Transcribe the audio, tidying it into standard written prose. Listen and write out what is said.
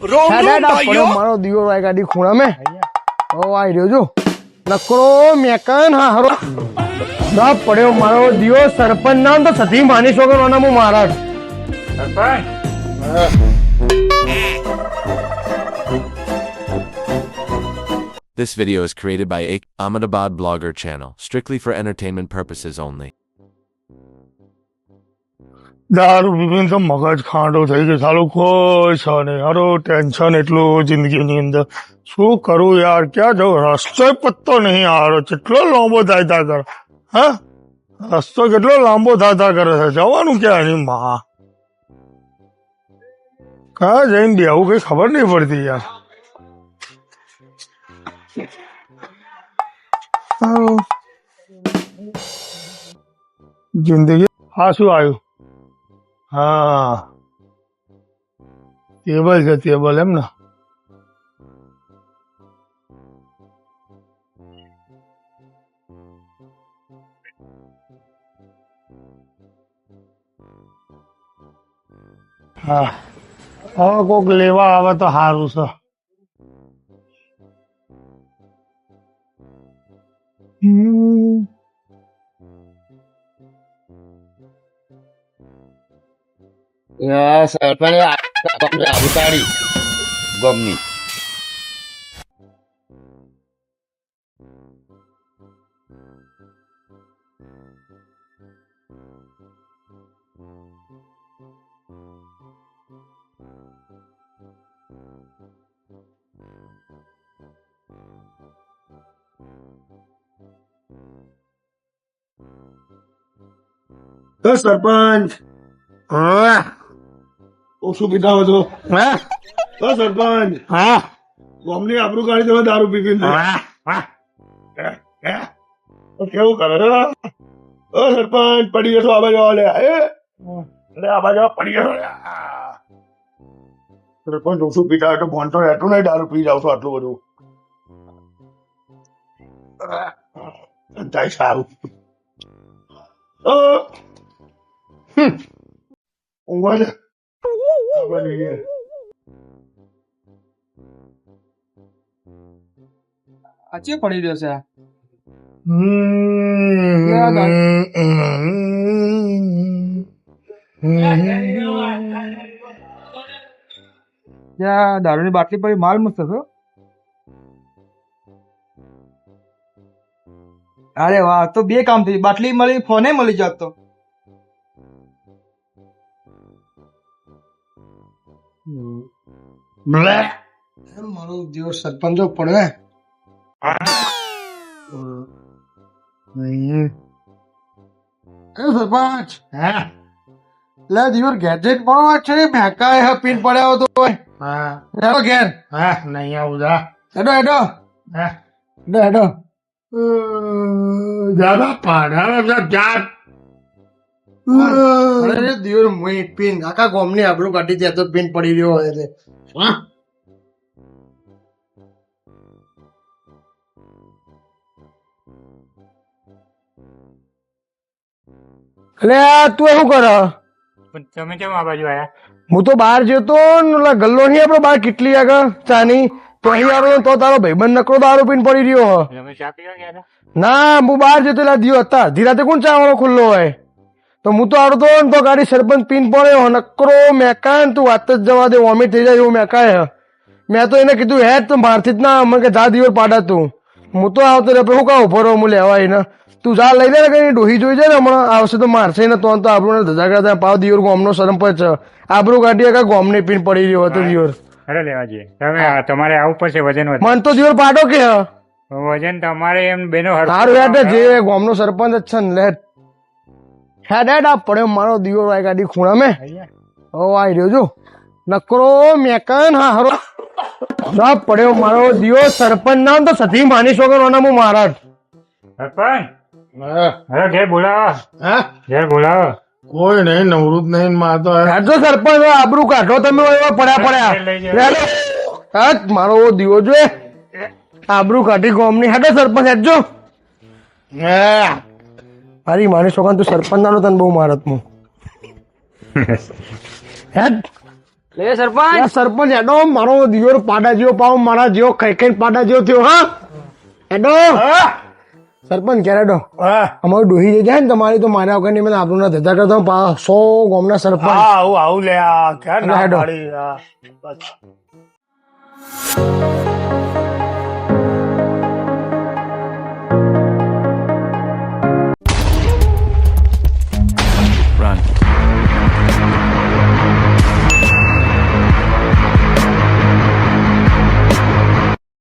મારો દિયો ગાડી ખૂણા મેં આવી રહ્યો જો નકરો મેકન હા હરો પડ્યો મારો દિયો સરપંચ નામ તો સતી માની વગર હું મહારાજ This video is created by Ahmedabad blogger channel, strictly for entertainment purposes only. દારૂ પીને તો મગજ ખાંડો થઈ ગયો સાલું કોઈ છે નહીં હારો ટેન્શન એટલું જિંદગીની અંદર શું કરું યાર ક્યાં જવું રસ્તો પત્તો નહીં હારો કેટલો લાંબો થાય કરે હા રસ્તો કેટલો લાંબો થાય કરે છે જવાનું ક્યાં એની માં ક્યાં જઈને બેવું કઈ ખબર નહીં પડતી યાર જિંદગી હા શું આવ્યું હા ટેબલ છે ટેબલ એમ ને હા હવે કોક લેવા આવે તો સારું છે સરપંચ ઉતારી ગમની સરપંચ હા ઓછું પીધા હતો હા સરપંચ હા ગમની આબરૂ કાઢી તમે દારૂ પી પીને કેવું કરે ઓ સરપંચ પડી જશો આ બાજુ લે આ બાજુ પડી જશો સરપંચ ઓછું પીતા હોય તો ભણતો એટલું નહીં દારૂ પી જાવ છો આટલું બધું થાય સારું ઊંઘવા છે આજે પડી રહ્યો છે દારૂની બાટલી પડી માલ મસ્ત હતો અરે વાહ તો બે કામ થઈ બાટલી મળી ફોને મળી જાત તો મારો દેવ સરપંચ પડે સરપંચ હા લે દિવસ ગેજેટ પણ છે મેકાય પીન પડ્યો તો ઘેર હા નહીં આવું જા હેડો હેડો હા હેડો હેડો જ્યાદા પાડા જાત અરે દિવસ મુઈ પીન આખા ગોમની આબરૂ કાઢી દે તો પીન પડી રહ્યો હોય એટલે તું શું કર તમે કેમ આ બાજુ આયા હું તો બહાર જતો ગલ્લો નહીં આપડે બહાર કેટલી આગળ ચાની તો અહીં આવ્યો તો તારો ભાઈબંધ નકરો દારૂ પીને પડી રહ્યો તમે ચા પીવા ગયા હતા ના હું બહાર જતો એટલે દિયો હતા ધીરાતે કોણ ચા વાળો ખુલ્લો હોય તો હું તો આવડતો ને તો ગાડી સરપંચ પીન પડ્યો નકરો મેકાય તું વાત જ જવા દે વોમિટ થઈ જાય એવું મેકાય મેં તો એને કીધું હેડ તો મારથી જ ના મને કે જા દિવસ પાડા તું હું તો આવતો રે હું કા ઉભો રહું હું લેવાય ને તું જા લઈ લે કઈ ડોહી જોઈ જાય ને હમણાં આવશે તો મારશે ને તો આબરૂ ધજા કરતા પાવ દિયોર ગોમનો સરપંચ આબરૂ કાઢી કા ગોમને પીન પડી રહ્યો હતો દિયોર અરે લેવા જઈએ તમે તમારે આવું પડશે વજન મન તો દિયોર પાડો કે વજન તમારે એમ બેનો સારું હેડ જે ગોમનો સરપંચ જ છે ને લેટ હેડ હેડ આ પડ્યો મારો દિયોર આ ગાડી ખૂણા મેં આવી રહ્યો જો નકરો મેકન હા હરો પડ્યો મારો દિયો સરપંચ નામ તો સતી માની વગર હું મહારાજ સરપંચ અરે ઘેર બોલાવો હા ઘેર બોલાવો કોઈ નહીં નવરું જ નહીં મારતો હેડો સરપંચ આબરૂ કાઢો તમે પડ્યા મારો દીવો જો આબરૂ કાઢી ગોમની હેડો સરપંચ હેડજો મારી માની છોકરા તું સરપંચ નાનો તને બહુ મારત હું હેડ સરપંચ સરપંચ એડો મારો દિયોર પાડા જેવો પાવ મારા જેવો ખાઈ ખાઈને પાડા જેવો થયો હા એડો સરપંચ ક્યારે એડો અમારું ડોહી જાય ને તમારી તો મારા વગર મને આપણું ના ધંધા કરતા 100 ગામના સરપંચ આવું લે આ ક્યાં ના હેડો. પાડી આ.